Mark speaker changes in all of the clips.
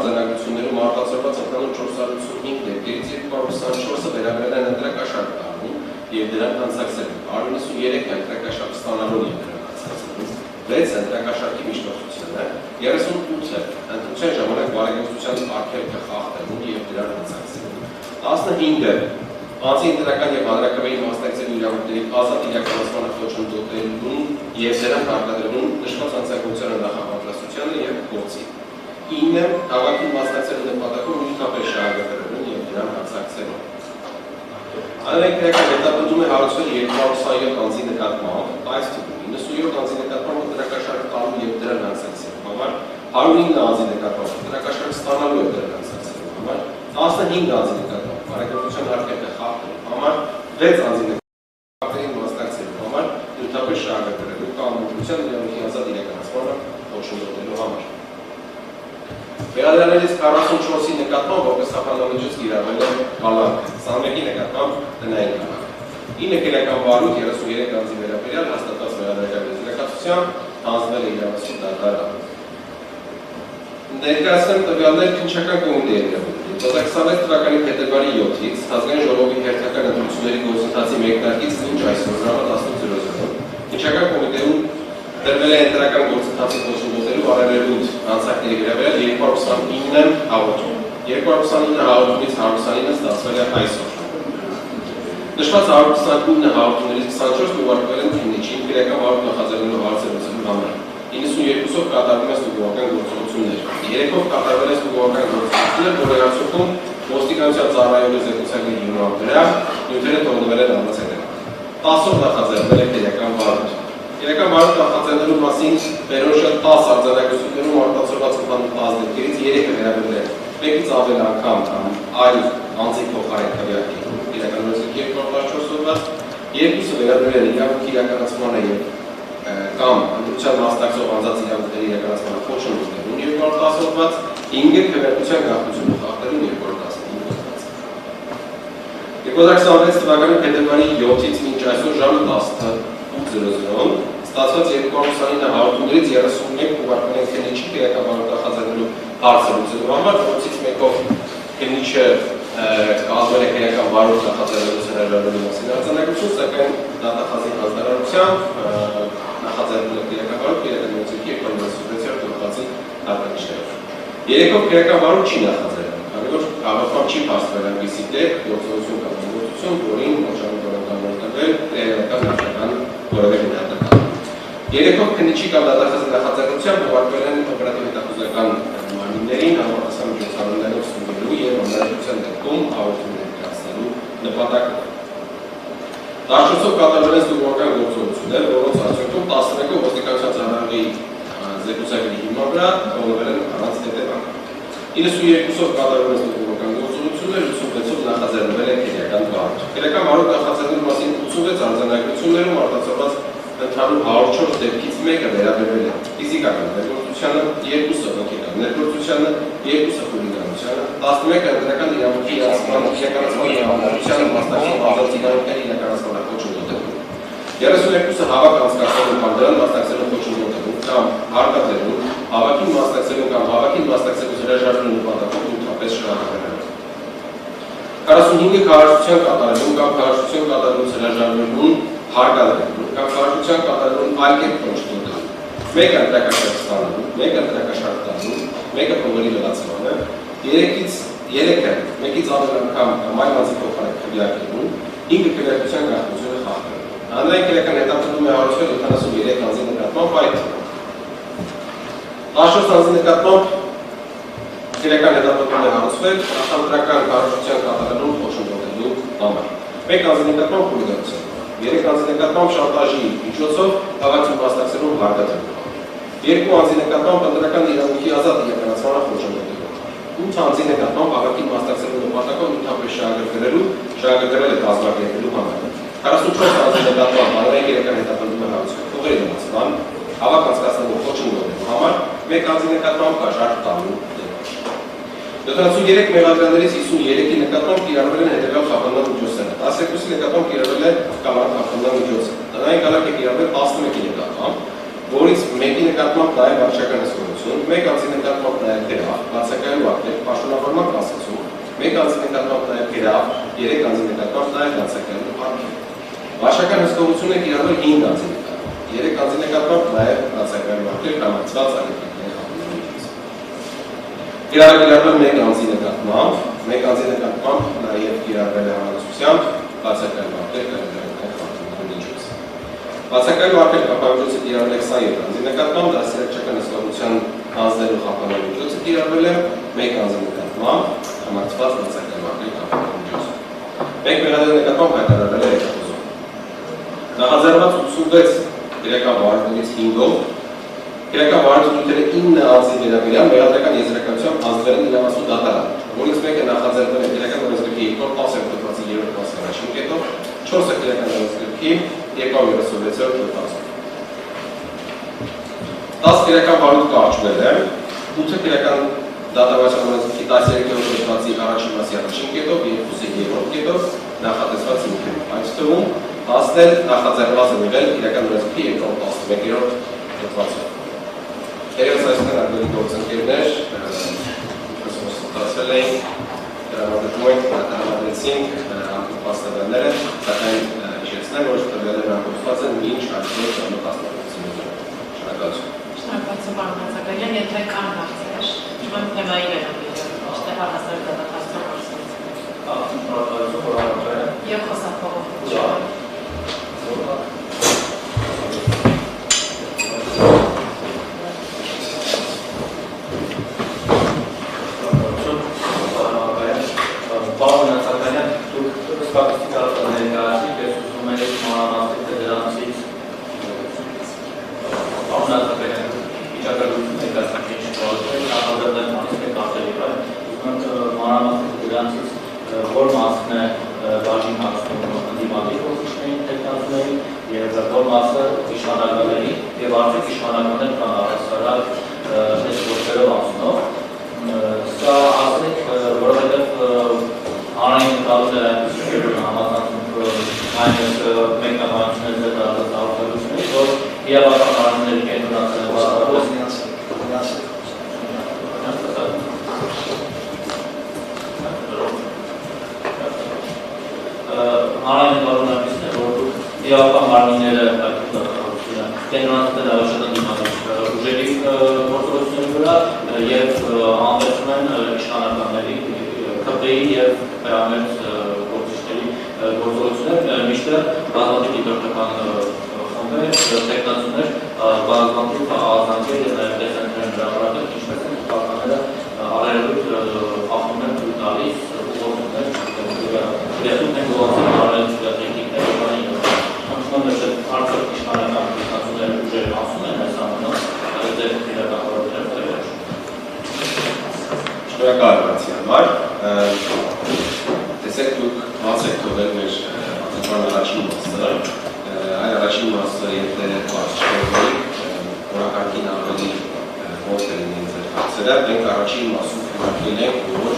Speaker 1: արձանագրություններում արտացոլված ընդհանուր 455 դեպքերից 224-ը վերաբերել են ընտրակաշարք տալու և դրանք անցկացնելու, 193 ընտրակաշարք ստանալու և դրանք անցկացնելու, 6 ընտրակաշարքի միջնորդությունը, 38-ը ընտրության ժամանակ բարեգործության արգելքը խախտելու և դրանք անցկացնելու, 15-ը անձի ընտրական և հանրակրվեի մասնակցելու իրավունքների ազատ իրականացմանը խոչընդոտելուն և դրանք արտադրելուն նշված անձնագրությանը նախապատրաստությանը և գործի, 9-ը քաղաքին մասնակցելու նպատակով նյութապես շահագրգռելուն և դրանք արձակցելուն։ Անհրաժեշտ հետապնդում է հարուցվել 227 անձի նկատմամբ, այս թվում 97 անձի նկատմամբ ընտրակաշարք տալու և դրանք անցկացնելու համար, 109 անձի նկատմամբ ընտրակաշարք ստանալու և դրանք անցկացնելու համար, 15 անձի նկատմամբ բարեգործության արգելքը խախտելու համար, 6 անձի նկատմամբ մասնակցելու համար, նյութապես շահագրգռելու կամ ընտրության իրավունքի ազատ իրականացմանը խոչընդոտելու համար։ Վերադրաններից 44-ի նկատմամբ որպես խափանամիջոց կիրառվել է կալանքը, 21-ի նկատմամբ տնային կալանք, 9 քրեական վարույթ 33 անձի վերաբերյալ հաստատված վերադրական եզրակացությամբ հանձնել է իրավասու դատարան։ Ներկայացնեմ տվյալներ քննչական կոմիտեի իրավունքից։ 2026 թվականի փետրվարի 7-ից ազգային ժողովի հերթական ընտրությունների գործընթացի մեկնարկից մինչ այսօր ժամը 18:00 քննչական կոմիտեում տրվել է ընտրական գործընթացի խոչընդոտելու արևելուտ անցակների վերաբերյալ 229 հաղորդում։ 229 հաղորդումից 129-ը ստացվել է այսօր։ Նշված 129 հաղորդումներից 24-ը ուղարկվել են քննիչին քրեական վարույթ նախաձեռնելու հարցեր լուծելու համար։ 92-ով կատարվում են ստուգողական գործողություններ։ 3-ով կատարվել են ստուգողական գործողություններ, որի արդյունքում ոստիկանության ծառայողի զեկուցակի հիման վրա նյութերը թողնվել են անցել։ 10-ով նախաձեռնել է քրեական վարույթ։ Քրեական վարույթ նախաձեռնելու մասին վերորոշել 10 արձանագրություններում արտացոլված ընդհանուր 10 դեպքերից 3-ը վերաբերել են մեկից ավել անգամ այլ անձի փոխարեն քվեարկի իրականացնող 214-ով, 2-ը վերաբերել են իրավունքի իրականացմանը և կամ ընտրության մասնակցող անձանց իրավունքների իրականացմանը խոչընդոտելուն 210-ով, 5-ը քվեարկության գաղտնիությունը խախտելուն 216։ 2026 թվականի փետրվարի 7-ից մինչ այսօր ժամը 18:00 ստացված 229 հաղորդումներից 31 ուղարկվել են քննիչի քրեական վարույթ նախաձեռնելու հարցը լուծելու համար, որոնցից մեկով քննիչը կազմել է քրեական վարույթ նախաձեռնելու հրաժարվելու մասին արձանագրություն, սակայն դատախազի հանձնարարությամբ նախաձեռնել է քրեական վարույթ քրեական գործիքի 296 թվականի հատկանիշներով։ 3-ով քրեական վարույթ չի նախաձեռնել, քանի որ հավաքման չի փաստվել այնպիսի դեպք, գործողություն կամ գործողություն, որին ոչանցորեն կամ որտեղել քրեական նախագահան որևէ գնահատական։ 3-ով քննիչի կամ դատախազի նախաձեռնությամբ ուղարկվել են օպերատիվ հետախուզական մարմիններին համապատասխան միջոցառումներով ստուգելու և անհրաժեշտության դեպքում հաղորդում ներկայացնելու նպատակով։ 14-ով կատարվել են ստուգողական գործողություններ, որոնց արդյունքում 11-ով ոստիկանության ծառայողի զեկուցակի հիման վրա թողնվել են առանց հետևանք։ 92-ով կատարվել են ստուգողական գործողություններ, 86-ով նախաձեռնվել է քրեական վարույթ։ Քրեական վարույթ նախաձեռնելու մասին 86 արձանագրություններում արտացոլված ընդհանուր 104 դեպքից մեկը վերաբերվել է ֆիզիկական ներգործությանը, 2-ը հոգեկան ներգործությանը, 2-ը խուլիգանությանը, 11-ը ընտրական իրավունքի իրականացման իրավունքությանը մասնակցող անձանց իրավունքների իրականացմանը խոչընդոտելուն, 32-ը հավաք անցկացնելու կամ դրան մասնակցելու խոչընդոտելուն կամ հարկադրելուն, հավաքին մասնակցելու կամ հավաքին մասնակցելու հրաժարվելու նպատակով նյութապես շահագրգռելուն, 45-ը քարոզչության կատարելուն կամ քարոզչության կատարելուց հրաժարվելուն հարկադրելուն կամ քարոզչության կատարելուն այլ կերպ խոչընդոտելուն, 1-ը ընտրակաշարք ստանալուն, 1-ը ընտրակաշարք տալուն, 1-ը փողերի լրացմանը, 3-ը մեկից ավել անգամ կամ այլ անձի փոխարեն քվեարկելուն, 5-ը քվեարկության գաղտնիությունը խախտելուն։ Հանրային քրեական հետապնդում է հարուցվել 73 անձի նկատմամբ այդ 14 անձի նկատմամբ քրեական հետապնդում է հարուցվել արտադրական քարոզչության կատարելուն խոչընդոտելու համար, 1 անձի նկատմամբ խուլիգանության, 3 անձի նկատմամբ շանտաժի միջոցով հավաքին մասնակցելու հարկադրելու համար, 2 անձի նկատմամբ ընտրական իրավունքի ազատ իրականացմանը խոչընդոտելու համար, 8 անձի նկատմամբ հավաքին մասնակցելու նպատակով նյութապես շահագրգռել է կազմակերպելու համար, 44 անձի նկատմամբ հանրային քրեական հետապնդում է հարուցվել փողերի լրացման, հավաք անցկացնելու խոչընդոտելու համար, 1 անձի նկատմամբ կաշառք տալու 73 մեղադրաններից 53-ի նկատմամբ կիրառվել են հետևյալ խափանման միջոցները, 12-ի նկատմամբ կիրառվել է կալանք խափանման միջոցը, տնային կալանք է կիրառվել 11-ի նկատմամբ, որից մեկի նկատմամբ նաև վարչական հսկողություն հաջողություն, մեկ անձի նկատմամբ նաև գրավ, բացակայելու ակտեր, պաշտոնավորման կասեցում, մեկ անձի նկատմամբ նաև գրավ, երեք անձի նկատմամբ նաև բացակայելու ակտեր։ Վարչական հսկողությունը կիրառվել 5 անձի նկատմամբ, 3 անձի նկատմամբ նաև բացակայելու ակտեր կամակցված ալիքների համաձայնությունից։ Կիրառվել 1 անձի նկատմամբ, 1 անձի նկատմամբ նաև կիրառվել է համակցությամբ բացակայելու ակտեր Բացակայելու ակտեր կապահովիչոցը կիրառվել է 27 անձի նկատմամբ, դաստիարակչական հսկողության հանձնելու կապահովիչոցը կիրառվել է 1 անձի նկատմամբ, համակցված բացակայելու ակտեր կապահովիչոցը։ Մեկ մեղադերի նկատմամբ հայտարարվել է հետախուզում։ Նախաձեռնված 86 քրեական վարույթներից 5-ով քրեական վարույթները 9 անձի վերաբերյալ մեղադրական եզրակացությամբ հանձնվել են իրավասու դատարան, որից մեկը նախաձեռնվել է քրեական օրենսգրքի 210 հոդվածի 3-րդ մասի առաջին կետով, 4-ը քրեական օրենսգրքի 236-րդ հոդվածով։ 10 քրեական վարույթ կարճվել է, 8-ը քրեական դատավարության օրենսգրքի 13-րդ հոդվածի առաջին մասի առաջին կետով, 2-ը 3-րդ կետով նախատեսված հիմքերով։ Այդ թվում 10-ն նախաձեռնված է եղել քրեական օրենսգրքի 211-րդ հոդվածով։ Երևս այսօր արգելի գործընկերներ, ստացվել էին, տրամադրում ենք, տրամադրեցինք անկում պաստավյանները, սակայն իշխեցնեմ, որ տվյալները անկումստված են մինչ այսօր ժամը 10-ը։ Շնորհակալություն։
Speaker 2: Շնորհակալություն, պարոն Ղազարյան, եթե կան հարցեր, ուրեմն թեմայի վերաբերյալ, այստեղ առհասարակ դատախազով
Speaker 3: Շնորհակալություն, պարոն Ղազարյան։
Speaker 2: Եվ խոսափողություն։
Speaker 3: Որ մասն է բաժին հասնում ընդդիմադիր գործիչներին տեխնացուներին և որ մասը իշխանականների և արդյոք իշխանականներ կան առհասարակ այս գործերով անցնող։ Սա ասենք, որովհետև հանրային ընտրալուց էր այնպես համացանցում այնպես մեկնաբանություններից է դարձած արտադրությունից, որ իրավական հանրությունների կենտրոնացել հանրային ընտրալունակիցն է, որ իրավական մարմինները կենտրոնացել շատ ընդդիմադիր ուժերի գործողությունների վրա և անվերցում են իշխանականների, ԿՊ-ի և հրամերձ գործիչների գործողություններ, մինչդեռ բազմաթիվ դիտորդական խմբեր, տեխնացուներ, բազմաթիվ ազանքեր և նաև տեսանյութերն հրապարակել, ինչպես են իշխանականները առերևույթ խախտումներ թույլ տալիս, ուղղություններ դեպքում են գողացել առել տեխնիկներ արդյոք իշխանական տեխնացուները ուժերը անցնում են այս ամենով, ձեր իրականավորությունները վերջ։
Speaker 1: Շնորհակալ հարցի համար։ Տեսեք դուք բաց եք թողել մեր պատասխան առաջին մասը, այլ առաջին մասը եթե բաց չթողնեիք, որակարգին ավելի մոտ կլինեն ձեր հարցերը, մենք առաջին մասում քննարկել ենք, որ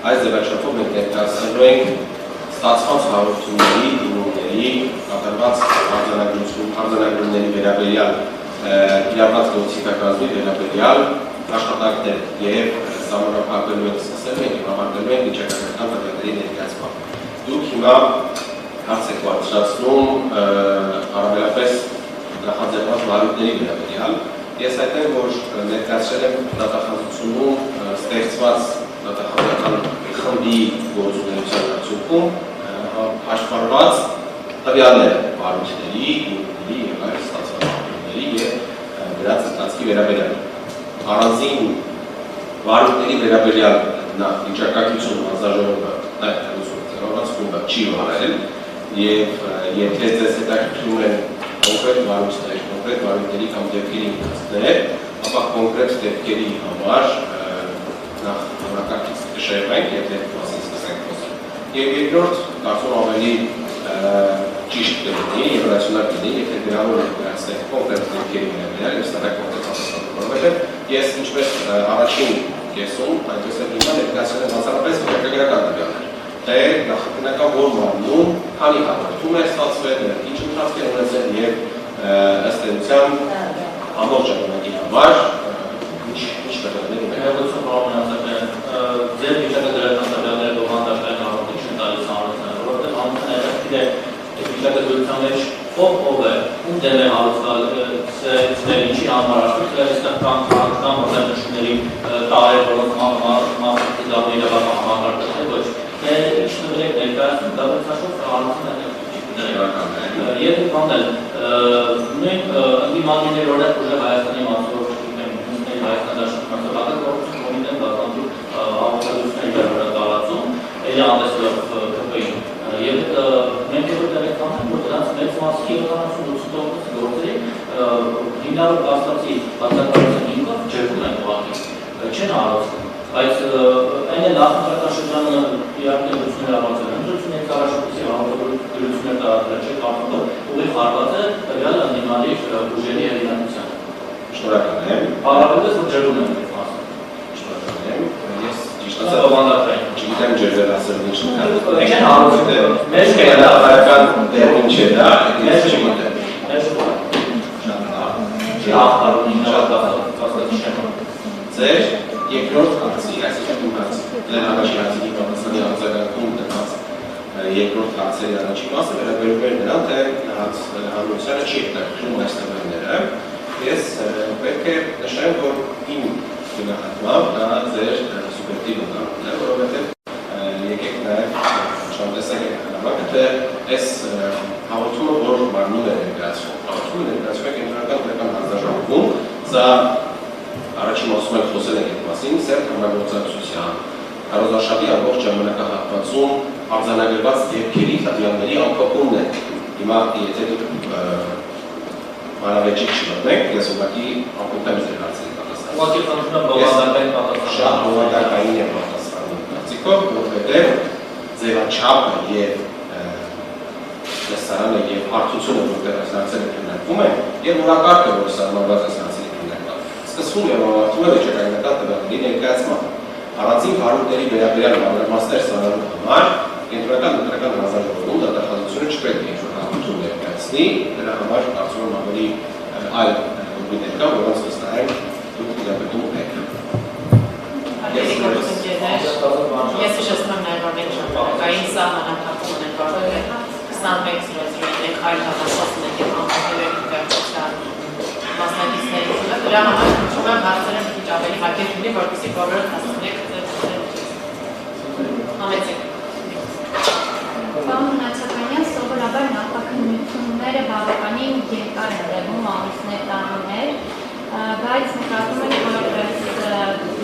Speaker 1: այս ձևաչափով մենք ներկայացնելու ենք ստացված հաղորդումների, դիմումների, կատարված արձանագրումների վերաբերյալ իրավված գործիքակազմի վերաբերյալ աշխատանքներ և սահմանափակվելու ենք սկսել ենք և համարվելու ենք վիճակագրական տվյալների ներկայացմամբ։ Դուք հիմա հարց եք բարձրացնում առավելապես նախաձեռնված վարույթների վերաբերյալ։ Ես հայտնեմ, որ ներկայացրել եմ դատախազությունում ստեղծված դատախազական խմբի գործունեության արդյունքում հաշվառված տվյալները վարույթների, դիմումների և այլ ստացված վարույթների և դրանց ընթացքի վերաբերյալ։ Առանձին վարույթների վերաբերյալ վիճակագրություն հանձնաժողովը ձևավորված չի վարել և եթե ձեզ հետաքրքրում են կոնկրետ վարույթներ, կոնկրետ վարույթների կամ դեպքերի ընթացքներ, ապա կոնկրետ դեպքերի համար նախ համակարգից կշեղվենք և դեպքի մասին սկսենք խոսել։ Եվ երկրորդ, կարծում ավելի ճիշտ կլինի և ռացիոնալ կլինի, եթե գրավոր ներկայացնենք կոնկրետ դեպքերի վերաբերյալ և ստանանք կոնկրետ պատասխան, որովհետև ես ինչպես առաջին կեսում, այնպես էլ հիմա ներկայացրել եմ բացառապես վիճակագրական տվյալներ, թե նախընտրական որ մարմնում քանի հաղորդում է ստացվել, ինչ ընթացք է ունեցել և ըստ էության ամբողջ ժամանակի համար
Speaker 3: ով է, ում դեմ է հարուցել, ինչի համար աշխատել, այստեղ կան մոտենշումների տարեր, որոնք մասնակցի դառնի իրավական համակարգը, ոչ։ Ինչ նվեր եք ներկայացնում, դա վերցաշով հարուցում է Եվ բան էլ, նույն ընդդիմադիրներ օրինակ ուժեղ Հայաստանի մասնավորությունների Հայաստան դաշնության կողմից կոմիտեն բազմաթիվ աղոթությունների վրա տարածում, էլի անտեսելով ԿՊ-ին։ Եվ մենք էլ դեռ կանենք, որ դրանց մեծ մասի 70-80% գործերի հիմնավոր կասկածի բացակայության հիմքով ջրվում են ուղղակի, չեն հարուցվում։ Բայց այն է նախնական շրջանը իհարկե դրություններ ավարտել են, դրությունների առաջացուցի համատորություններ տարածել չէ կարծում, որ ուղիղ հարված է տվյալ ընդդիմադիր ուժերի հեղինակության։
Speaker 1: Շնորհակալ եմ։
Speaker 3: Հարաբերս որ ջրում են այս մասը։
Speaker 1: Շնորհակալ եմ։ Ես ճիշտ ասած չգիտեմ ջրել ասել ինչ նկատի։
Speaker 3: Չեն հարուցել։
Speaker 1: Մեր կենտրոնական դերին չէ դա, ես չգիտեմ։ Ձեր երկրորդ հարցի, այսինքն իմ հարցի, դեռ առաջին հարցի պատասխանի արձագանքում դրված երկրորդ հարցերի առաջին մասը վերաբերում էր նրան, թե հանրությանը չի հետաքրքրում այս թեմաները։ Ես պետք է նշեմ, որ իմ գնահատմամբ դա ձեր սուբյեկտիվ ընդհանրությունն է, որովհետև եկեք նաև շատեսակ եք հնամակ, թե այս հաղորդումը որ մարմին է ներկայացվում, հաղորդումը ներկայացվում է կենտրոնական պետական հանձնաժողովում, սա առաջին մասում էլ խոսել ենք այդ մասին, սերտ համագործակցության, քարոզարշավի ամբողջ ժամանակահատվածում արձանագրված դեպքերի տվյալների ամփոփումն է։ Հիմա եթե մանավեճիկ չմտնենք, ես ուղղակի ամփոփեմ ձեր հարցերի պատասխանը։
Speaker 3: Ուղղակի խնդրում եմ բովանդակային պատասխան։
Speaker 1: Շատ բովանդակային է պատասխանը, կարծիքով, որովհետև ձևաչափը եւ լսարանը եւ հարթությունը, որտեղ այս հարցերը քննարկվում են, եւ օրակարգը, որ սահմանված այս հարցերի քննարկման, սկսվում եւ ավարտվում է վիճակագրական տվյալների ներկայացմամբ։ Առանձին հարույթների վերաբերյալ մանրամասներ ստանալու համար կենտրոնական ընտրական հանձնաժողովում դատախազությունը չպետք է ինչ-որ հաղորդում ներկայացնի, դրա համար կարծում եմ ավելի այլ ուղիներ կան, որոնց վստահ դուք իրապետում եք։
Speaker 2: Ես հիշեցնում եմ նաև, որ մենք ժամանակային սահմանափակում ունենք, որովհետև 21-ին այլ հավասարություն ենք եւ ամփոփել վերջացան մասնակիցների թիվը, դրա համար հնչում եմ հարցերը մի քիչ ավելի հակերտ լինի, որպեսզի բոլորը հասցնեք համեցեք։
Speaker 4: Պարոն Նացականյան, սովորաբար նախաքննությունները բավականին երկար են տևում, ամիսներ, տարիներ, բայց նկատում ենք, որ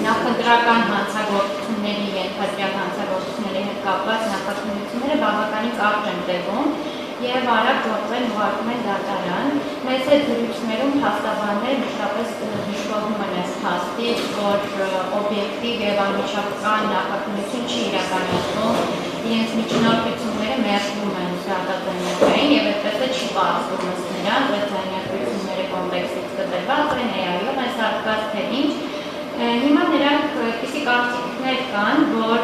Speaker 4: նախընտրական հանցագործությունների, ենթադրյալ հանցագործությունների հետ կապված նախաքննությունները բավականին կարճ են տևում եւ արագ գործեն ուղարկում են դատարան։ Մեծ այդ զրույցներում փաստաբաններ մշտապես հիշողում են այս փաստից, որ օբյեկտիվ եւ անմիջական նախաքննություն չի իրականացվում, իրենց միջնորդությունները մերժվում են դատաձայնագրային եւ այդպես է չի պարզվում ըստ նրանց, այդ ձայնագրությունները կոնտեքստից կտրված են, այո, այս արկած թե ինչ։ Հիմա նրանք այդպիսի կարծիքներ կան, որ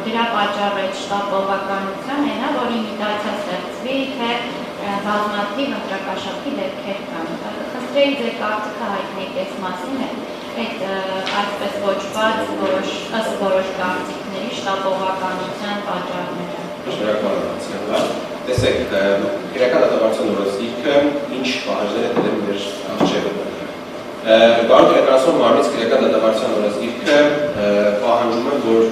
Speaker 4: դրա պատճառը շտապողականության է, որ իմիտացիա ստեղծվի, թե բազմաթիվ ընտրակաշառքի դեպքեր կան։ Խնդրեի ձեր կարծիքը հայտնեք այս մասին այդ այսպես ոչված ըստ որոշ կարծիքների շտապողականության պատճառները։
Speaker 1: Շնորհակալ եմ։ Տեսեք, քրեական դատավարության օրենսգիրքը ինչ պահանջներ է դրել մեր արժեվը։ Կարող իրականացնող մարմնից քրեական դատավարության օրենսգիրքը պահանջում է, որ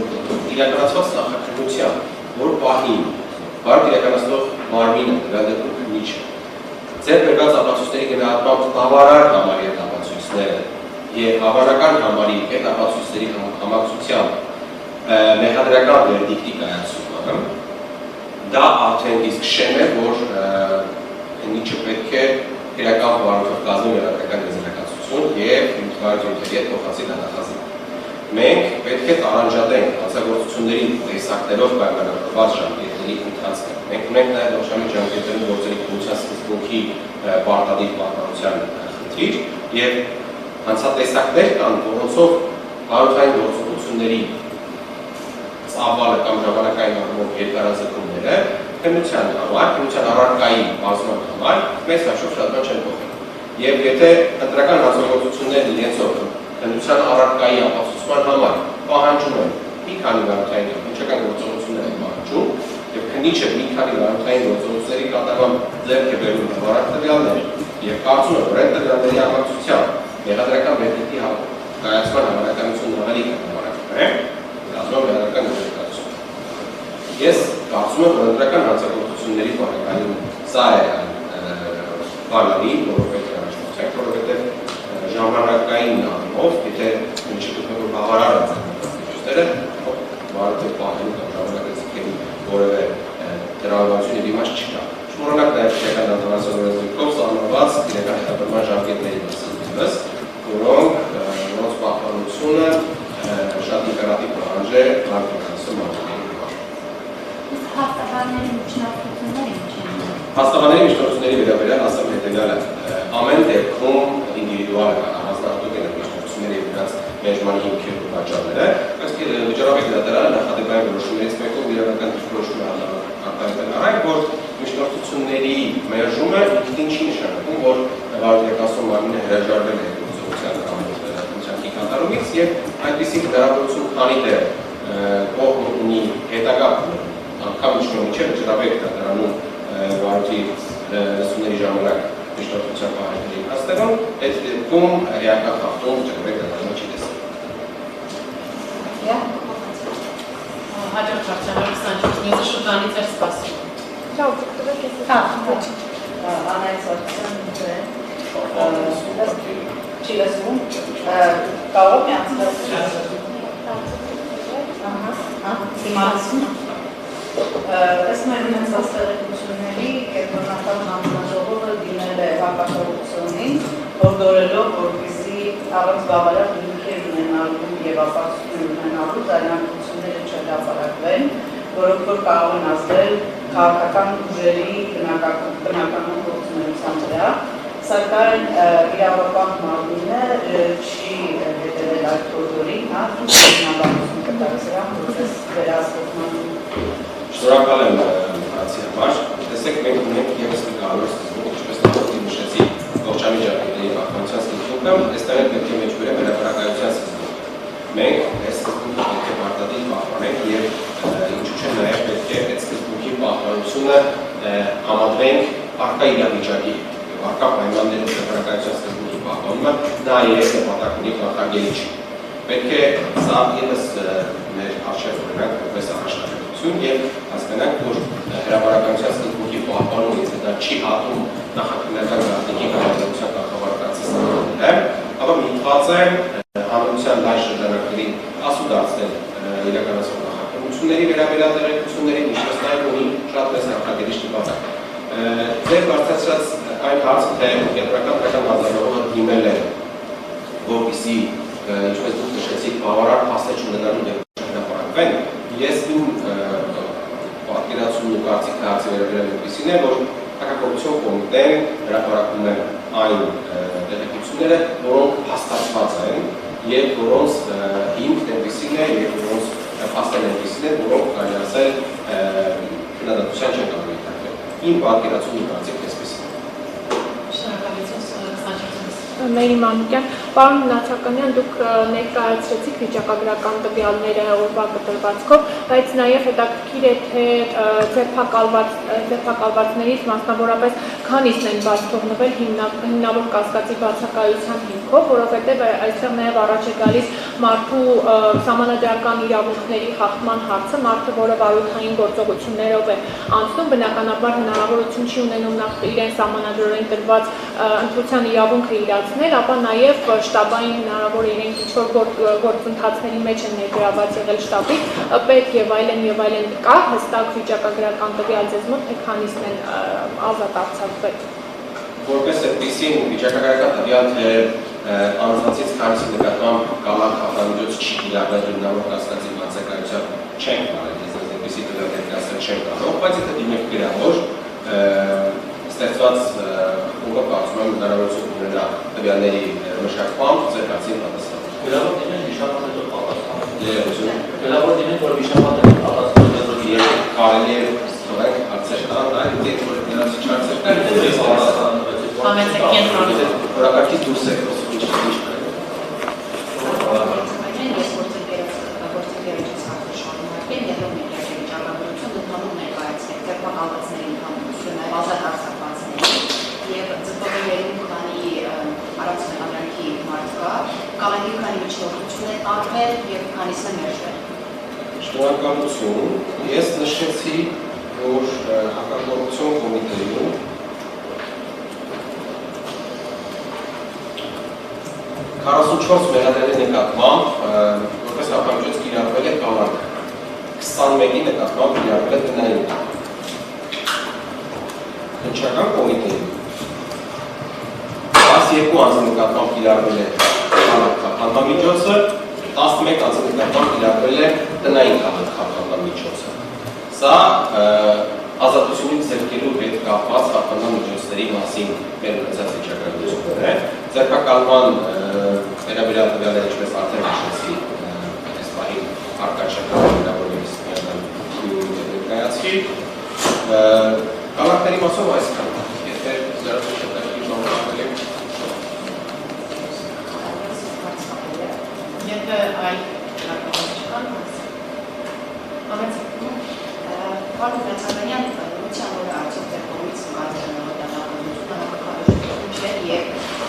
Speaker 1: իրականացված նախաքննության, որ պահին կարող իրականացնող մարմինը դրա դեպքում քննիչը ձեռք բերված ապացույցների գնահատմամբ բավարար համարի այդ ապացույցները եւ հավանական համարի այդ ապացույցների համակցությամբ մեղադրական վերդիկտի կայացումը դա արդեն իսկ շեմ է, որ քննիչը պետք է քրեական խոհարությամբ կազմի մեղադրական եզրակացություն եւ ինքնարժեքի հետ փոխանցի դատախազի։ Մենք պետք է տարանջատենք հանցագործությունների տեսակներով պայմանավորված ժամկետների ընթացքը։ Մենք ունենք նաև ողջամիտ ժամկետներում գործերի քննության սկզբունքի պարտադիր պահպանության խնդիր եւ հանցատեսակներ կան, որոնցով բարոյական գործողությունների ծավալը կամ ժամանակային առումով երկարաձգումները քննության համար, քննության առարկայի բազման համար մեծ հաշվով շատ բան չեն փոխել։ Եվ եթե ընտրական հանցագործություններն իրենցով քննության առարկայի ապացուցման համար պահանջում են մի քանի վարորդային կամ քննչական գործողություններ են պահանջում եւ քննիչը մի քանի վարորդային գործողությունների կատարման ձեռք է բերում բավարար տվյալներ եւ կարծում է, որ այդ տվյալների համակցությամբ մեղադրական վերդիկտի կայացման հավանականությունն ավելի կարգավորական է, կազմում մեղադրական ներկայացում։ Ես կարծում եմ, որ ընտրական հանցագործությունների բավականին սա է բանալի, որովհետև ժամանակային առումով, եթե չգտնվում բավարար հանցագործությունները, վարորդը պահելու կամ ժամանակացիքերի որևէ դրամատուրգիայի դիմաց չկա։ Շնորհնակ նաև քրեական դատավարության օրենսգրքով սահմանված քրեական հետապնդման ժամկետների մասին, որոնք պահպանությունը շատ ինտերակտիվ պահանջ է լանդկացում մարդկանց համար։
Speaker 4: Հաստատանների միջնորդությունները ինչ են։
Speaker 1: Հաստատանների միջնորդությունների վերաբերյալ ասեմ հետևյալը, ամեն դեպքում ինդիվիդուալ առանձնահատուկ են միջնորդությունները եւ նրանց մեջմանի հիմքերն ու պատճառները, բայց վճարովի դատարանը նախադեպային որոշումներից մեկով իրավական դիրքորոշում է արտահայտել այն, որ միջնորդությունների մերժումը ինքնին չի նշանակում, որ վարորդական մարմինը հրաժարվել է գործողության կատարումից եւ այդպիսի հնարավորություն քանի դեռ կողմը ունի հետագա անգամ միջնորդիչը վճարովի դատարանում վարորդի լսումների ժամանակ միջնորդության պահանջների հաստատում, այդ դեպքում էական խախտում վճարովի դատարանը չի տեսել։
Speaker 2: Հաջորդ հարցանարը 24 նույնը շուտանից էր սպասում։
Speaker 5: Լավ, դուք եք
Speaker 6: ոչ։ Անայց հարցան չի լսվում։ Կարող է անցնել։ Իմացում։ Ըստ մեր հաստատությունների կենտրոնական հանձնաժողովը դիմել է հակակոռուպցիոնին, հորդորելով, որպեսզի առանց բավարար հիմքեր ունենալու եւ ապացույցներ ունենալու ձայնարկությունները չհրապարակվեն, որոնք որ կարող են ազդել քաղաքական ուժերի բնականոն գործունեության վրա, սակայն իրավապահ մարմինը չի հետևել այդ հորդորին, ինքնաբանություն կտար սրան, որպես վերահսկողման։
Speaker 1: Շնորհակալ եմ հարցի համար։ Տեսեք, մենք ունենք ևս մի կարևոր սկզբունք, ինչպես նախորդի նշեցի ողջամիջակների պահպանության սկզբունքը, այստեղ էլ պետք է մեջ բերեմ հրապարակայնության սկզբունքը։ Մենք այս սկզբունքը պետք է պարտադիր պահպանենք եւ ինչու՞ չէ նաեւ պետք է այդ սկզբունքի պահպանությունը համադրենք առկա իրավիճակի եւ առկա պայմանների հրապարակայնության սկզբունքի պահպանումը նաեւ նպատակ ունի կանխարգելիչ։ Պետք է սա ևս մեր արժեք ունենանք որպես առաջնահերթություն եւ հասկանանք, որ հրապարակայնության սկզբունքի պահպանումը դա չի հատում նախաքննական գաղտնիքի կառավարության կարգավորվածությունները, ապա միտված է հանրության լայն շրջանակների ասու դարձնել իրականացող նախաքննությունների վերաբերյալ տեղեկություններին, ինչպես նաև ունի շատ մեծ կանխարգելիչ նպատակ։ Ձեր բարձրացրած այն հարցը, թե կենտրոնական հանձնաժողովը դիմել է, որպեսզի ինչպես դուք նշեցիք, բավարար փաստեր չունենալու դեպքում հրապարակվեն, ես իմ պատկերացումն ու կարծիքը հարցի վերաբերյալ այնպիսին է, որ հակակոռուպցիոն կոմիտեն հրապարակում է այն տեղեկությունները, որոնք հաստատված են եւ որոնց հիմքն այնպիսին է եւ որոնց փաստերն այնպիսին են, որոնք կարելի ասել քննադատության չեն կարող ենթարկվել։ Իմ պատկերացումն ու կարծիքը այսպիսին է։
Speaker 2: Շնորհակալություն,
Speaker 5: Մերի Մանուկյան, պարոն Նացականյան, դուք ներկայացրեցիք վիճակագրական տվյալները օրվա կտրվածքով, բայց նաև հետաքրքիր է, թե ձերբակալվածներից մասնավորապես քանիսն են բաց թողնվել հիմնավոր կասկածի բացակայության հիմքով, որովհետև այստեղ նաև առաջ է գալիս մարդու սահմանադրական իրավունքների խախտման հարցը, մարդը, որը վարորդային գործողություններով է անցնում, բնականաբար հնարավորություն չի ունենում նախ իրեն սահմանադրորեն տրված ընտրության իրավունքը իրացնել, ապա նաև շտաբային հնարավոր իրենք ինչ-որ գործընթացների մեջ են ներգրաված եղել շտաբից, պետք եւ այլն կա հստակ վիճակագրական տվյալ ձեզ մոտ, թե քանիսն են ազատ արձակվել։
Speaker 1: Որպես այդպիսին վիճակագրական տվյալ, թե անձանցից քանիսի նկատմամբ կամակ հաղթամիջոց չի կիրառվել հիմնավոր կասկածի բացակայությամբ չեն կարող, ես այդպիսի տվյալ ներկայացնել չեն կարող, բայց եթե դիմեք գրավոր ստեղծված ուղղը կարծում եմ հնարավորություն ունենա տվյալների մշակմամբ ձեր հարցին պատասխան։
Speaker 3: Գրավոր դիմեն վիշապան հետո պատասխան։
Speaker 1: Գրավոր դիմեն, որ վիշապան հետո պատասխան կարելի է թողենք հարցեր տան, այլ դեպք որ նրանց չարցեր կան, ես պատասխան
Speaker 2: Համեցեք կենտրոնը։
Speaker 1: որակարգից դուրս է խոսում ինչ
Speaker 6: Գործընկերոջից հաղորդաշարում եկել եւ մեկ վիճակագրություն դնում ներկայացրել
Speaker 7: կամենքի քանի միջնորդություն է տարվել և քանիսն է մերժվել։
Speaker 1: Շնորհակալություն։ Ես նշեցի, որ հակակոռուպցիոն կոմիտեում 44 մեղադրանքի նկատմամբ որպես հակամիջոց կիրառվել է կամարկ, 21-ի նկատմամբ կիրառվել է տնային կամարկ։ Քննչական կոմիտեում 12 անձի նկատմամբ կիրառվել է խափանամիջոցը, 11 անձի նկատմամբ կիրառվել է տնային խափանամիջոցը։ Սա ազատությունից զրկելու հետ կապված խափանամիջոցների մասին մեր ունեցած վիճակագրություններ է։ Ձերբակալման վերաբերյալ տվյալները, ինչպես արդեն նշեցի, այս պահին առկա չէ, որևէ ներկայացվի։ Կամարքների մասով այսքան, եթե զրուցակցությունների բանալի
Speaker 2: Եթե այլ չկան,
Speaker 7: ամեցիկ, պարոն Նացականյան, ուրության որ արդյոք ձեր կողմից հակահարժություն չէ և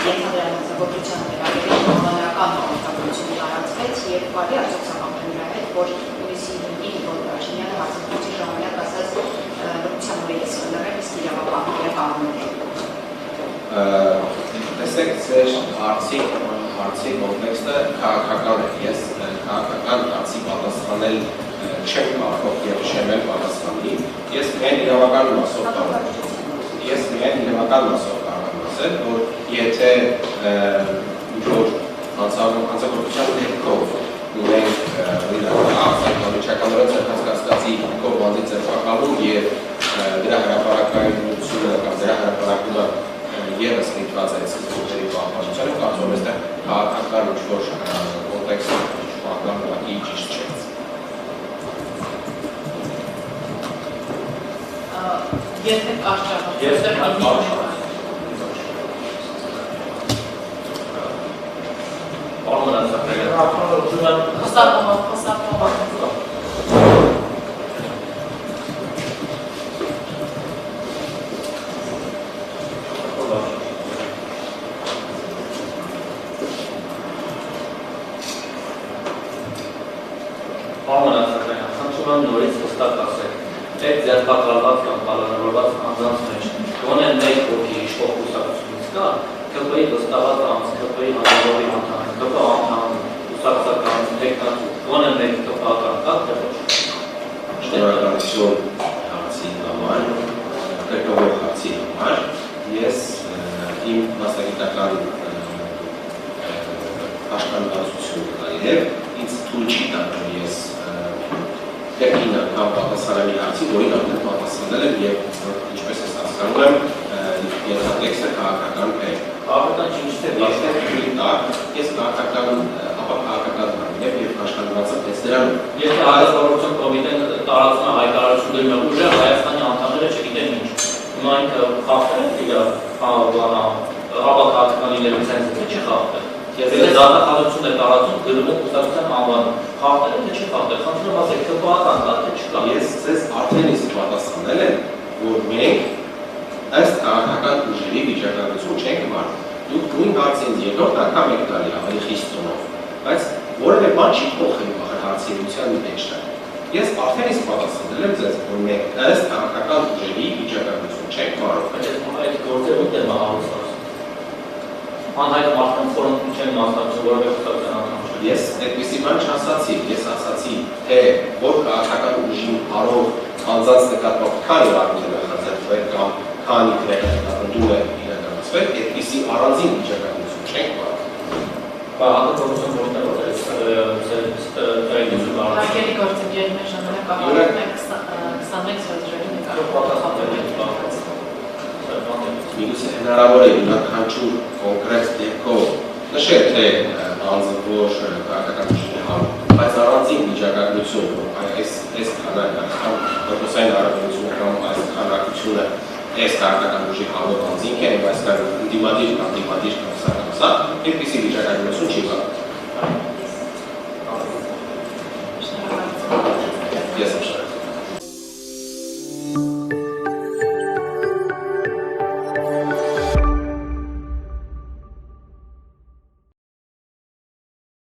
Speaker 7: ենթադրամասնագործության վերաբերյալ համանրական հաղորդագրություն տարածվեց և կարելի արդյոք սահմանվել նրա հետ, որ հունիսի 5-ին որ Փաշինյանը հարցազրույցի ժամանակ ասաց լրության որ ես խնդրել իսկ իրավապահները կանոն է։
Speaker 1: Տեսեք, ձեր հարցի կոնտեքստը քաղաքական է, ես քաղաքական հարցի պատասխանել չեմ կարող և չեմ էլ պատասխանի, ես միայն իրավական մասով կարող եմ ասել, որ եթե ինչ-որ հանցագործության դեպքով ունենք վիճականորեն ցեղասկացվածի կողմից ձերբակալում և դրա հրապարակայնությունը կամ դրա հրապարակումը ևս միտված է սկզբունքների պահպանությանը, կարծում եմ այստեղ քաղաքական ինչ-որ կոնտեքստը ուղղակի ճիշտ չէ։
Speaker 2: Եթե կարճ
Speaker 3: նորից հստակ ասեք, այդ ձերբակալված կամ պարանավորված անձանց մեջ գոնե մեկ հոգի իշխող կուսակցությունից կա, ԿՊ-ի վստահված անձ, ԿՊ-ի հանրահավաքի անդամ, ԿՊ անդամ, կուսակցական տեխնատու, գոնե մեկ ԿՊ-ական կա, թե ոչ։
Speaker 1: Շնորհակալություն հարցի համար, կրկնող հարցի համար, ես իմ մասնագիտական աշխատանքությունն եւ ինձ թույլ չի տալու ես Կերկին անգամ պատասխանելի հարցի, որին արդեն պատասխանել եմ և ինչպես ես հասկանում եմ, ենթատեքստը քաղաքական է։
Speaker 3: Քաղաքական չի չէ,
Speaker 1: ես քաղաքական եմ և աշխատանքված եմ դրանով։
Speaker 3: Եթե Հայաստանության կոմիտեն տարածում է հայտարարություն դրում է ուժը, Հայաստանի անդամները չգիտեն ինչ։ Հիմա ինքը խախտել է իր հավաքական լինելու ցենզուրը չի խախտել։ Եթե դատախազություն է տարածում, գրում է կուսակցության անվանում, խախտել է թե չի խախտել, խնդրում եմ ասեք, ԿՊ-ական կա թե չկա։
Speaker 1: Ես ձեզ արդեն իսկ պատասխանել եմ, որ մենք ըստ քաղաքական ուժերի վիճակագրություն չենք մարդ։ Դուք նույն հարցի ինձ երկրորդ անգամ եք տալի ավելի խիստ տոնով, բայց որևէ բան չի փոխել հարցերության մեջը։ Ես արդեն իսկ պատասխանել եմ ձեզ, որ մենք ըստ քաղաքական ուժերի վիճակագրություն չենք կարող։
Speaker 3: Այդ գործերը ուտել է հարուստ։ Անհայտ մարդկանց ֆորում չեն մասնակցում որևէ կուսակցության անդամ չէ։
Speaker 1: Ես այդպիսի բան չասացի, ես ասացի, թե որ քաղաքական ուժին հարող անձանց նկատմամբ քանի առիթներ է խախտվել կամ քանի դեպքում է իրականացվել, այդպիսի առանձին վիճակագրություն չենք կարող։
Speaker 3: Հակակոռուպցիոն գործերով
Speaker 2: Հարկերի գործընկերների ժամանակ ավարտում է 21 սոճրերի
Speaker 1: Միգուցե հնարավոր է յուրաքանչյուր կոնկրետ դեպքով նշել, թե անձը որ քաղաքական ուժին է հարում, բայց առանձին վիճակագրություն, որ այս դեպոսային հարաբերությունը կամ այս քանակությունը այս քաղաքական ուժի հարող անձինք են, բայց կան ընդդիմադիր կամ դիմադիր կամ սա, այդպիսի վիճակագրություն չի կարող։